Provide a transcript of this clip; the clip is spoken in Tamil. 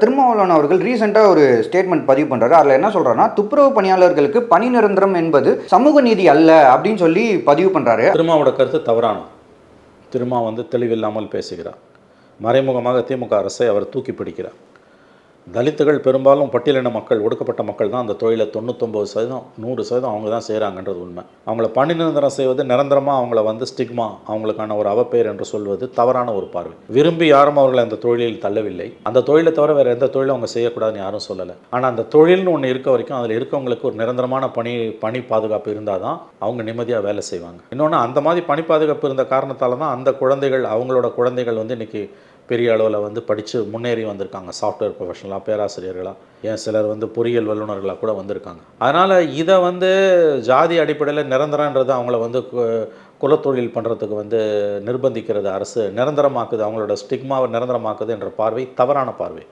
திருமாவளவன் அவர்கள் ரீசெண்டா ஒரு ஸ்டேட்மெண்ட் பதிவு பண்றாரு. அதுல என்ன சொல்றாருன்னா, துப்புரவு பணியாளர்களுக்கு பணி நிரந்தரம் என்பது சமூக நீதி அல்ல அப்படின்னு சொல்லி பதிவு பண்றாரு. திருமாவோட கருத்து தவறானது. திருமா தெளிவில்லாமல் பேசுகிறார். மறைமுகமாக திமுக அரசை அவர் தூக்கி பிடிக்கிறார். தலித்துகள் பெரும்பாலும் பட்டியலின மக்கள், ஒடுக்கப்பட்ட மக்கள் தான் அந்த தொழிலை 99%, 100% அவங்க தான் செய்கிறாங்கன்றது உண்மை. அவங்கள பணி நிரந்தரம் செய்வது, நிரந்தரமாக அவங்கள ஸ்டிக்மா, அவங்களுக்கான ஒரு அவப்பெயர் என்று சொல்வது தவறான ஒரு பார்வை. விரும்பி யாரும் அவர்களை அந்த தொழிலில் தள்ளவில்லை. அந்த தொழிலை தவிர வேறு எந்த தொழிலும் அவங்க செய்யக்கூடாதுன்னு யாரும் சொல்லலை. ஆனால் அந்த தொழில்னு ஒன்று இருக்க வரைக்கும் அதில் இருக்கவங்களுக்கு ஒரு நிரந்தரமான பணி பாதுகாப்பு இருந்தால் தான் அவங்க நிம்மதியாக வேலை செய்வாங்க. இன்னொன்று, அந்த மாதிரி பணி பாதுகாப்பு இருந்த காரணத்தால் தான் அந்த குழந்தைகள், அவங்களோட குழந்தைகள் இன்றைக்கி பெரிய அளவில் படித்து முன்னேறி வந்திருக்காங்க. சாஃப்ட்வேர் ப்ரொஃபஷனலாக, பேராசிரியர்களாக, ஏன் சிலர் பொறியியல் வல்லுநர்களாக கூட வந்திருக்காங்க. அதனால் இதை ஜாதி அடிப்படையில் நிரந்தரன்றது அவங்கள குலத்தொழில் பண்ணுறதுக்கு நிர்பந்திக்கிறது அரசு, நிரந்தரமாக்குது, அவங்களோட ஸ்டிக்மாவை நிரந்தரமாக்குது என்ற பார்வை தவறான பார்வை.